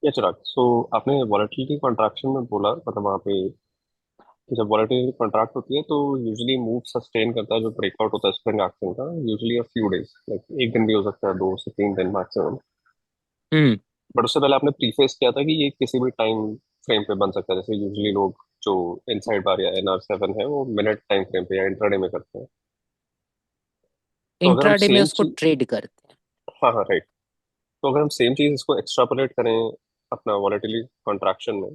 या चिराग, सो आपने volatility contraction में बोला, मतलब वहाँ पे कि जब वॉलेटिलिटी कॉन्ट्रैक्ट होती है तो यूजुअली मूव सस्टेन करता है, जो ब्रेकआउट होता है स्प्रिंग एक्शन का, usually a few days, like एक दिन भी हो सकता है, 2 से 3 दिन मैक्सिमम। हम्म। बट उससे पहले आपने प्रीफेस किया था कि ये किसी भी टाइम फ्रेम पे बन सकता है, जैसे यूजुअली लोग जो इनसाइड बार या NR7 है वो मिनट टाइम फ्रेम पे या इंट्राडे में करते हैं। तो अगर हम इंट्राडे में सेम उसको चीज, ट्रेड करते हैं। हाँ हाँ राइट, तो अगर हम सेम चीज इसको एक्सट्रापोलेट करें अपना वॉलेटिलिटी कॉन्ट्रैक्शन में,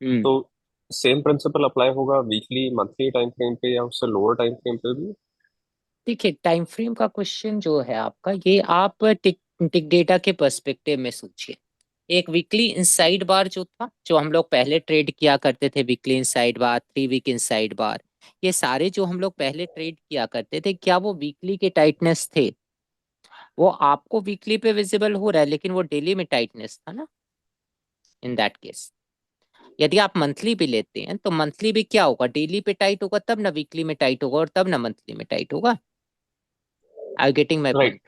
हम्म। तो सेम प्रिंसिपल अप्लाई होगा वीकली मंथली टाइम फ्रेम पे या उससे लोअर टाइम फ्रेम पे भी? देखिए, टाइम फ्रेम का क्वेश्चन जो है आपका, ये आप टिक टिक डेटा के पर्सपेक्टिव में सोचिए। एक वीकली इनसाइड बार जो था, जो हम लोग पहले ट्रेड किया करते थे, वीकली इनसाइड बार, 3 वीक इनसाइड बार, ये सारे जो हम लोग पहले ट्रेड किया करते थे, क्या वो वीकली के टाइटनेस थे? वो आपको वीकली पे विजिबल हो रहा है, लेकिन वो डेली में टाइटनेस था ना। इन दैट केस, यदि आप मंथली भी लेते हैं तो मंथली भी क्या होगा, डेली पे टाइट होगा तब ना वीकली में टाइट होगा, और तब ना मंथली में टाइट होगा। I getting my right point?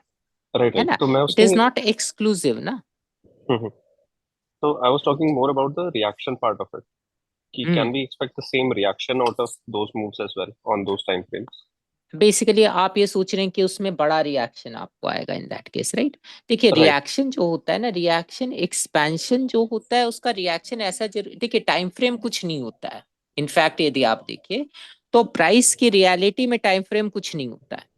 Right है राइट, ना। तो मैं इट उसमें इज नॉट एक्सक्लूसिव ना। तो I was talking more about the reaction part of it, कि hmm. Can we expect the same reaction out of those moves as well on those time frames? Basically आप ये सोच रहे हैं कि उसमें बड़ा रिएक्शन आपको आएगा इन दैट केस, राइट? देखिए, राइट। रिएक्शन जो होता है ना, रिएक्शन एक्सपेंशन जो होता है, उसका रिएक्शन ऐसा देखिए, टाइम फ्रेम कुछ नहीं होता है। इनफैक्ट यदि आप देखिए तो प्राइस की रियलिटी में टाइम फ्रेम कुछ नहीं होता है।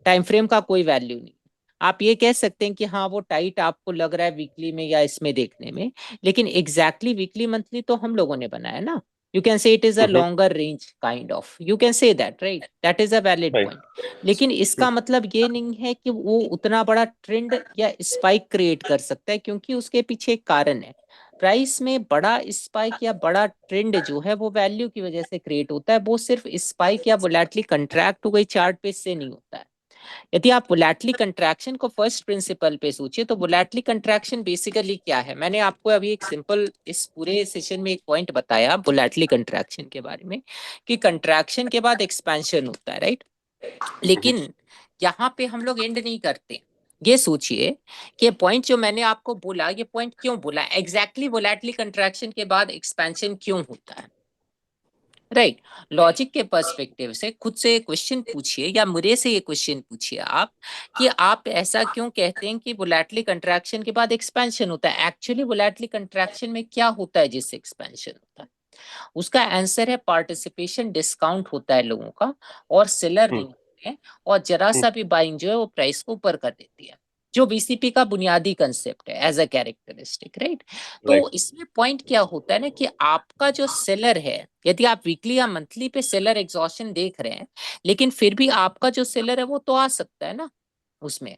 टाइम फ्रेम का कोई वैल्यू नहीं। आप ये कह सकते हैं कि हाँ, वो टाइट आपको लग रहा है वीकली में या इसमें देखने में, लेकिन एग्जैक्टली वीकली मंथली तो हम लोगों ने बनाया ना। यू कैन से it is a longer range kind of, you can say that, right? That is a valid right. Point. लेकिन इसका मतलब ये नहीं है कि वो उतना बड़ा ट्रेंड या स्पाइक क्रिएट कर सकता है, क्योंकि उसके पीछे एक कारण है। प्राइस में बड़ा स्पाइक या बड़ा ट्रेंड जो है वो वैल्यू की वजह से क्रिएट होता है, वो सिर्फ स्पाइक या वोलेटली कंट्रैक्ट हो गई चार्ट पे से नहीं होता है। यदि आप वोलेटली कंट्रैक्शन को फर्स्ट प्रिंसिपल पे सोचिए, तो वोलेटली कंट्रैक्शन बेसिकली क्या है? मैंने आपको अभी एक सिंपल इस पूरे सेशन में एक पॉइंट बताया वोलेटली कंट्रैक्शन के बारे में, कि कंट्रैक्शन के बाद एक्सपेंशन होता है, राइट? लेकिन यहाँ पे हम लोग एंड नहीं करते। ये सोचिए कि पॉइंट जो मैंने आपको बोला, ये पॉइंट क्यों बोला एग्जैक्टली, वोलेटली कंट्रैक्शन के बाद एक्सपेंशन क्यों होता है, राइट? लॉजिक के पर्सपेक्टिव से खुद से क्वेश्चन पूछिए, या मुझे से ये क्वेश्चन पूछिए आप, कि आप ऐसा क्यों कहते हैं कि वोलेटली कंट्रैक्शन के बाद एक्सपेंशन होता है? एक्चुअली वोलेटली कंट्रैक्शन में क्या होता है जिससे एक्सपेंशन होता है? उसका आंसर है पार्टिसिपेशन डिस्काउंट होता है लोगों का, और सेलर नहीं होते हैं, और जरा सा भी बाइंग जो है वो प्राइस को ऊपर कर देती है, जो बीसीपी का बुनियादी कंसेप्ट है एज अ कैरेक्टरिस्टिक, राइट? तो राइट। इसमें पॉइंट क्या होता है ना, कि आपका जो सेलर है, यदि आप वीकली या मंथली पे सेलर एग्जॉशन देख रहे हैं, लेकिन फिर भी आपका जो सेलर है वो तो आ सकता है ना उसमें।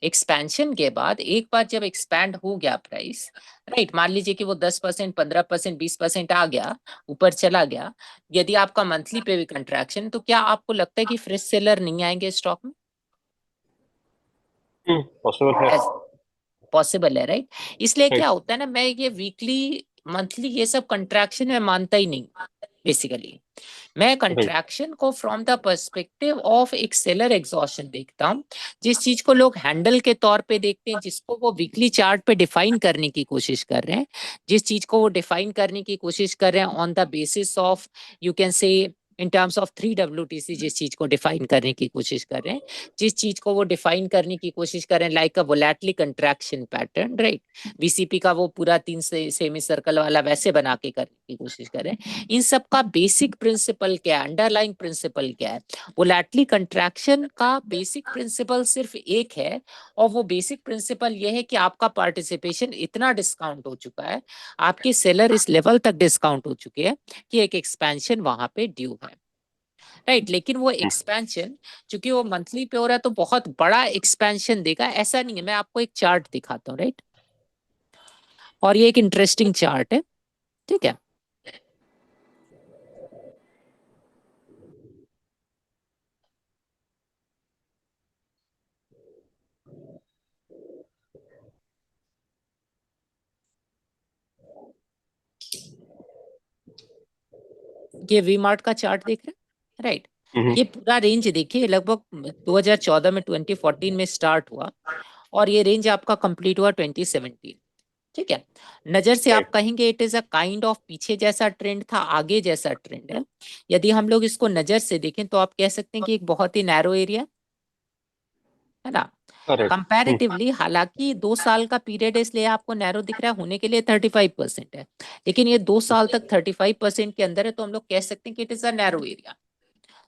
एक्सपेंशन के बाद एक बार जब एक्सपैंड हो गया प्राइस, राइट, मान लीजिए कि वो 10%, 15%, 20% आ गया, ऊपर चला गया, यदि आपका मंथली पे भी कंट्रैक्शन, तो क्या आपको लगता है कि फ्रेश सेलर नहीं आएंगे स्टॉक में? पॉसिबल है। पॉसिबल है, राइट? इसलिए क्या राइट। होता है ना, मैं ये वीकली मंथली ये सब कंट्रैक्शन में मानता ही नहीं बेसिकली। मैं राइट। कंट्रैक्शन को फ्रॉम द पर्सपेक्टिव ऑफ एक सेलर एग्जॉशन देखता हूँ। जिस चीज को लोग हैंडल के तौर पे देखते हैं, जिसको वो वीकली चार्ट पे डिफाइन करने की कोशिश कर रहे हैं, जिस चीज को वो डिफाइन करने की कोशिश कर रहे हैं on the basis of, you can से, इन टर्म्स ऑफ 3 WTC, जिस चीज को डिफाइन करने की कोशिश कर रहे हैं, जिस चीज को वो डिफाइन करने की कोशिश कर रहे हैं, like a volatility contraction pattern, right? VCP का वो पूरा 3 सेमी सर्कल वाला वैसे बना के करने की कोशिश कर रहे हैं। इन सब का बेसिक प्रिंसिपल क्या है, अंडरलाइंग प्रिंसिपल क्या है? वोलेटली कंट्रैक्शन का बेसिक प्रिंसिपल सिर्फ एक है, और वो बेसिक प्रिंसिपल ये है कि आपका पार्टिसिपेशन इतना डिस्काउंट हो चुका है, आपके सेलर इस लेवल तक डिस्काउंट हो चुके हैं कि एक एक्सपेंशन वहां पे ड्यू है, राइट? लेकिन वो एक्सपेंशन, चूंकि वो मंथली पे हो रहा है, तो बहुत बड़ा एक्सपेंशन देगा ऐसा नहीं है। मैं आपको एक चार्ट दिखाता हूँ, राइट? और ये एक इंटरेस्टिंग चार्ट है, ठीक है? ये वी मार्ट का चार्ट देख रहे हैं, राइट? ये पूरा रेंज देखिए, लगभग 2014 में, 2014 में स्टार्ट हुआ, और ये रेंज आपका कंप्लीट हुआ 2017। ठीक है, नजर से आप राइट। कहेंगे it is a kind of पीछे जैसा ट्रेंड था, आगे जैसा ट्रेंड है। यदि हम लोग इसको नजर से देखें तो आप कह सकते हैं कि एक बहुत ही नैरो एरिया है ना, करेक्ट। कंपैरेटिवली। हालांकि 2 साल का पीरियड है इसलिए आपको नैरो दिख रहा है, होने के लिए 35% है, लेकिन ये 2 साल तक 35% के अंदर है, तो हम लोग कह सकते हैं कि it is a narrow area,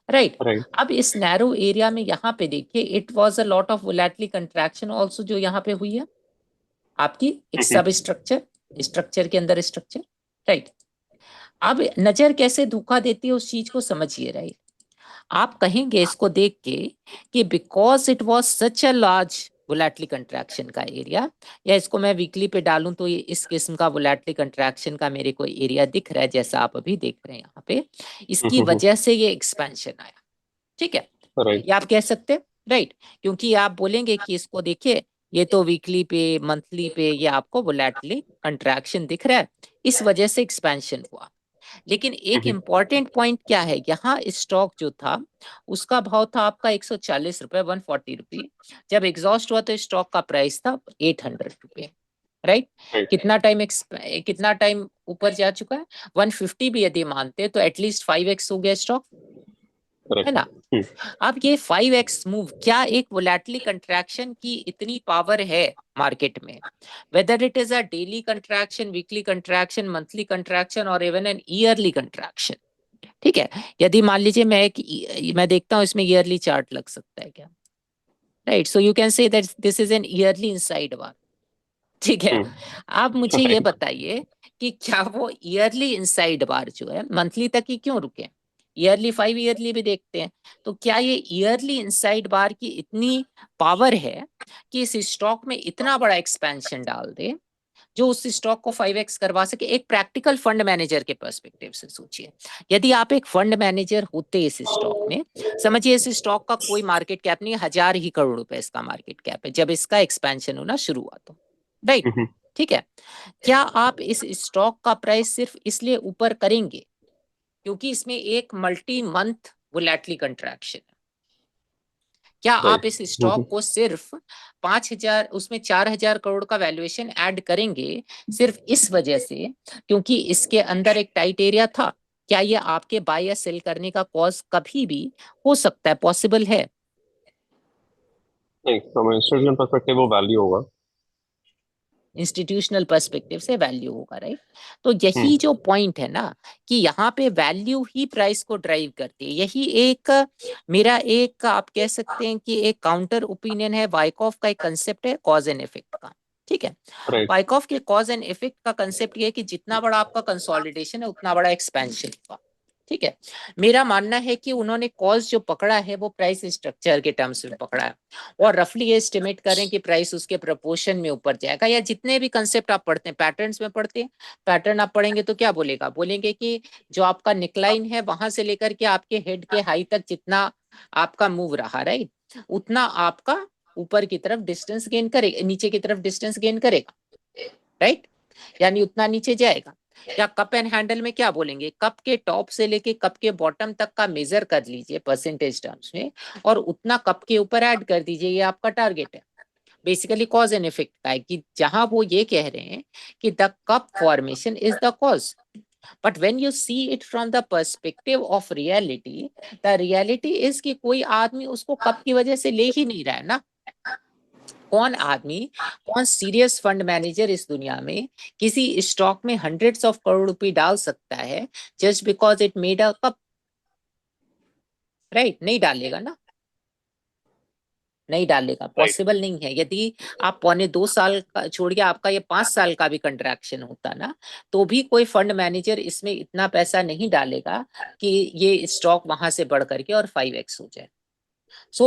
right. Right. अब इस नैरो एरिया में यहाँ पे देखिए it was a lot of volatility contraction also जो यहाँ पे हुई है आपकी, एक सब स्ट्रक्चर, स्ट्रक्चर के अंदर स्ट्रक्चर, राइट। अब नजर कैसे धोखा देती है उस चीज को समझिए, राइट। आप कहेंगे इसको देख के कि because it was such a large volatility contraction का एरिया, या इसको मैं वीकली पे डालूं तो ये इस किस्म का वोलेटली कंट्रैक्शन का मेरे को एरिया दिख रहा है जैसा आप अभी देख रहे हैं यहाँ पे, इसकी वजह से ये एक्सपेंशन आया, ठीक है। राइट। ये आप कह सकते हैं, राइट। क्योंकि आप बोलेंगे कि इसको देखिए ये तो वीकली पे मंथली पे ये आपको वोलेटली कंट्रैक्शन दिख रहा है, इस वजह से एक्सपेंशन हुआ। लेकिन एक इम्पॉर्टेंट पॉइंट क्या है, यहाँ स्टॉक जो था उसका भाव था आपका 140 रुपए, 140 रुपये। जब एग्जॉस्ट हुआ तो स्टॉक का प्राइस था 800 रुपये, राइट। राइट। कितना टाइम ऊपर जा चुका है, 150 भी यदि मानते हैं तो एटलीस्ट 5x हो गया स्टॉक, है करेक्ट। ना। अब ये 5x मूव क्या एक वोलेटली कंट्रैक्शन की इतनी पावर है मार्केट में, whether it is a daily contraction, weekly contraction, monthly contraction और इवन एन ईयरली कंट्रैक्शन, ठीक है। यदि मान लीजिए मैं देखता हूं इसमें ईयरली चार्ट लग सकता है क्या, right. So you can say that this is an early inside bar, ठीक है। आप मुझे ये राइट। बताइए कि क्या वो ईयरली इनसाइड बार जो है मंथली तक ही क्यों रुके, ईयरली 5 ईयरली भी देखते हैं, तो क्या ये ईयरली इनसाइड बार की इतनी पावर है कि इस स्टॉक में इतना बड़ा एक्सपेंशन डाल दे जो उस स्टॉक को 5x करवा सके। एक प्रैक्टिकल फंड मैनेजर के पर्सपेक्टिव से सोचिए, यदि आप एक फंड मैनेजर होते इस स्टॉक में, समझिए इस स्टॉक का कोई मार्केट कैप नहीं है, 1000 ही करोड़ रुपए इसका मार्केट कैप है जब इसका एक्सपेंशन होना शुरू हुआ तो, राइट, ठीक है। क्या आप इस स्टॉक का प्राइस सिर्फ इसलिए ऊपर करेंगे क्योंकि इसमें एक मल्टी मंथ वोलेटली कंट्रैक्शन है? क्या आप इस स्टॉक राइट। को सिर्फ 5,000 उसमें 4,000 करोड़ का वैल्यूएशन ऐड करेंगे सिर्फ इस वजह से क्योंकि इसके अंदर एक टाइट एरिया था? क्या ये आपके बाय या सेल करने का कॉज कभी भी हो सकता है, पॉसिबल है? नहीं, फ्रॉम इंस्टीट्यूशन परस्पेक्टिव वो वैल्यू होगा। इंस्टीट्यूशनल पर्सपेक्टिव से वैल्यू होगा, राइट। तो यही हम्म। जो पॉइंट है ना कि यहाँ पे वैल्यू ही प्राइस को ड्राइव करती है, यही एक मेरा एक आप कह सकते हैं कि एक काउंटर ओपिनियन है वाइकॉफ का, एक कंसेप्ट है कॉज एंड इफेक्ट का, ठीक है। राइट। वाइकॉफ के कॉज एंड इफेक्ट का कंसेप्ट ये है कि जितना बड़ा आपका कंसोलिडेशन है उतना बड़ा एक्सपेंशन होगा, ठीक है। मेरा मानना है कि उन्होंने कॉज जो पकड़ा है वो प्राइस स्ट्रक्चर के टर्म्स में पकड़ा है, और रफली ये एस्टिमेट करें कि प्राइस उसके प्रपोर्शन में ऊपर जाएगा, या जितने भी कंसेप्ट आप पढ़ते हैं पैटर्न्स में पढ़ते हैं, पैटर्न आप पढ़ेंगे तो क्या बोलेगा, बोलेंगे कि जो आपका निकलाइन है वहां से लेकर के आपके हेड के हाई तक जितना आपका मूव रहा, राइट, उतना आपका ऊपर की तरफ डिस्टेंस गेन करेगा, नीचे की तरफ डिस्टेंस गेन करेगा, राइट, यानी उतना नीचे जाएगा। या कप एंड हैंडल में क्या बोलेंगे, कप के टॉप से लेके कप के बॉटम तक का मेजर कर लीजिए परसेंटेज टर्म्स में, और उतना कप के ऊपर ऐड कर दीजिए, ये आपका टारगेट है। बेसिकली कॉज एंड इफेक्ट का है कि जहां वो ये कह रहे हैं कि the cup formation is the cause, but when you see it from the perspective of reality, the reality is कि कोई आदमी उसको कप की वजह से ले ही नहीं रहा है ना। कौन आदमी, कौन सीरियस फंड मैनेजर इस दुनिया में किसी स्टॉक में हंड्रेड्स ऑफ करोड़ रुपए डाल सकता है just because it made a cup, right? नहीं डालेगा ना, नहीं डालेगा, राइट। पॉसिबल नहीं है। यदि आप 1.25 साल का छोड़ के आपका ये 5 साल का भी कंट्रैक्शन होता ना, तो भी कोई फंड मैनेजर इसमें इतना पैसा नहीं डालेगा कि ये स्टॉक वहां से बढ़ करके और 5x हो जाए।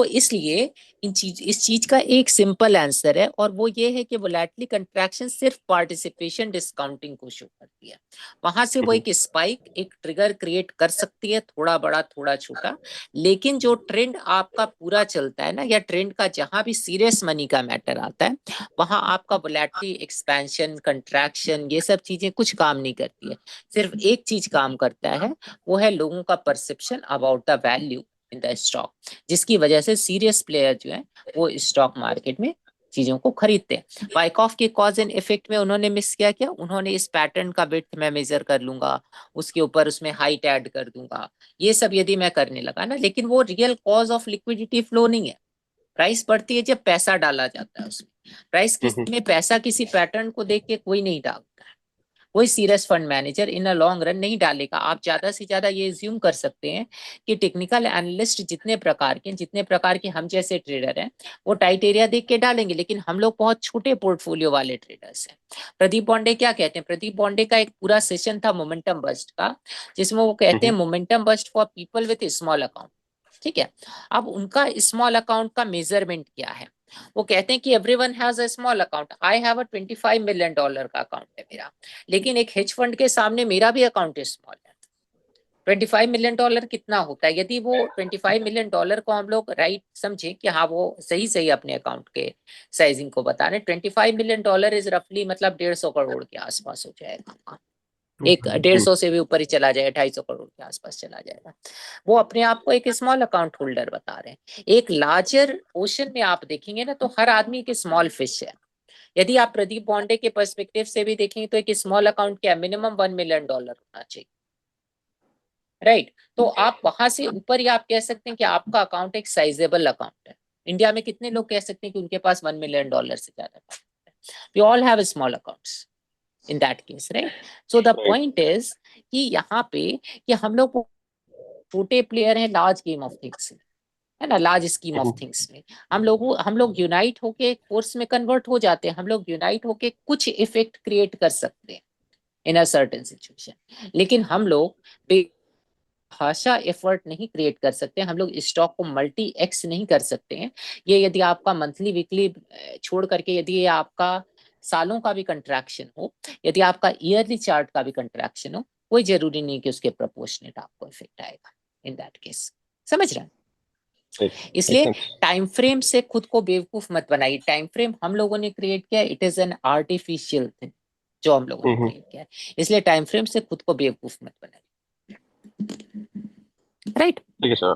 इसलिए इस चीज का एक सिंपल आंसर है, और वो ये है कि वोलेटली कंट्रैक्शन सिर्फ पार्टिसिपेशन डिस्काउंटिंग को शो करती है। वहां से वो एक स्पाइक, एक ट्रिगर क्रिएट कर सकती है, थोड़ा बड़ा थोड़ा छोटा, लेकिन जो ट्रेंड आपका पूरा चलता है ना, या ट्रेंड का जहां भी सीरियस मनी का मैटर आता है, वहां आपका वोलेटली एक्सपेंशन कंट्रैक्शन ये सब चीजें कुछ काम नहीं करती है। सिर्फ एक चीज काम करता है, वो है लोगों का perception about the value in the stock, जिसकी वजह से सीरियस प्लेयर जो है वो स्टॉक मार्केट में चीजों को खरीदते हैं। वाइकॉफ के कॉज एंड इफेक्ट में उन्होंने मिस किया क्या, उन्होंने इस पैटर्न का विड्थ मैं मेजर कर लूंगा, उसके ऊपर उसमें हाइट ऐड कर दूंगा, ये सब यदि मैं करने लगा ना, लेकिन वो real cause of liquidity flow नहीं है। प्राइस बढ़ती है जब पैसा डाला जाता है उसमें। प्राइस में पैसा किसी पैटर्न को देख के कोई नहीं डालता है, कोई serious fund manager in a long run नहीं डालेगा। आप ज्यादा से ज्यादा ये ज्यूम कर सकते हैं कि टेक्निकल एनालिस्ट जितने प्रकार के हम जैसे ट्रेडर हैं वो टाइट एरिया देख के डालेंगे, लेकिन हम लोग बहुत छोटे पोर्टफोलियो वाले ट्रेडर्स हैं। प्रदीप बॉन्डे क्या कहते हैं, प्रदीप बॉन्डे का एक पूरा सेशन था मोमेंटम बस्ट का, जिसमें वो कहते हैं momentum bust for people with small account. ठीक है, अब उनका स्मॉल अकाउंट का मेजरमेंट क्या है, वो कहते हैं कि everyone has a small account, I have a $25 million का अकाउंट है मेरा, लेकिन एक हेज फंड के सामने मेरा भी अकाउंट स्मॉल है। $25 मिलियन कितना होता है, यदि वो $25 मिलियन को हम लोग राइट समझे कि हाँ वो सही सही अपने अकाउंट के साइजिंग को बता रहे, $25 मिलियन इज रफली मतलब 150 करोड़ के आसपास हो जाएगा, एक 150 से भी ऊपर ही चला जाएगा, 250 करोड़ के आसपास चला जाएगा। वो अपने आप को एक स्मॉल अकाउंट होल्डर बता रहे हैं। एक लार्जर ओशन में आप देखेंगे ना तो हर आदमी एक स्मॉल फिश है। यदि आप प्रदीप बॉन्डे के पर्सपेक्टिव से भी देखेंगे तो एक स्मॉल अकाउंट क्या, मिनिमम $1 मिलियन होना चाहिए, राइट। तो आप वहां से ऊपर ही आप कह सकते हैं कि आपका अकाउंट एक साइजेबल अकाउंट है। इंडिया में कितने लोग कह सकते हैं कि उनके पास $1 मिलियन से ज्यादा अकाउंट है? We all have small accounts in that case, right? So the point is कि यहाँ पे कि हम लोग छोटे प्लेयर हैं लार्ज गेम ऑफ थिंग्स में, है ना, लार्ज स्कीम ऑफ थिंग्स में। हम लोग यूनाइट होके फोर्स में कन्वर्ट हो जाते हैं, हम लोग यूनाइट होके कुछ इफेक्ट क्रिएट कर सकते हैं इन अ सर्टेन सिचुएशन, लेकिन हम लोग भाषा एफर्ट नहीं क्रिएट कर सकते, हम लोग स्टॉक को मल्टी एक्स नहीं कर सकते हैं। ये यदि आपका मंथली वीकली छोड़ करके यदि ये आपका सालों का भी कंट्रैक्शन हो, यदि आपका ईयरली चार्ट का भी कंट्रैक्शन हो, कोई जरूरी नहीं कि उसके प्रोपोर्शनेट आपको इफेक्ट आएगा इन दैट केस। समझ रहे हैं? इसलिए टाइम फ्रेम से खुद को बेवकूफ मत बनाइए। टाइम फ्रेम हम लोगों ने क्रिएट किया, it is an artificial thing जो हम लोगों ने क्रिएट किया है, इसलिए टाइम फ्रेम से खुद को बेवकूफ मत बनाइए, राइट? ठीक है सर।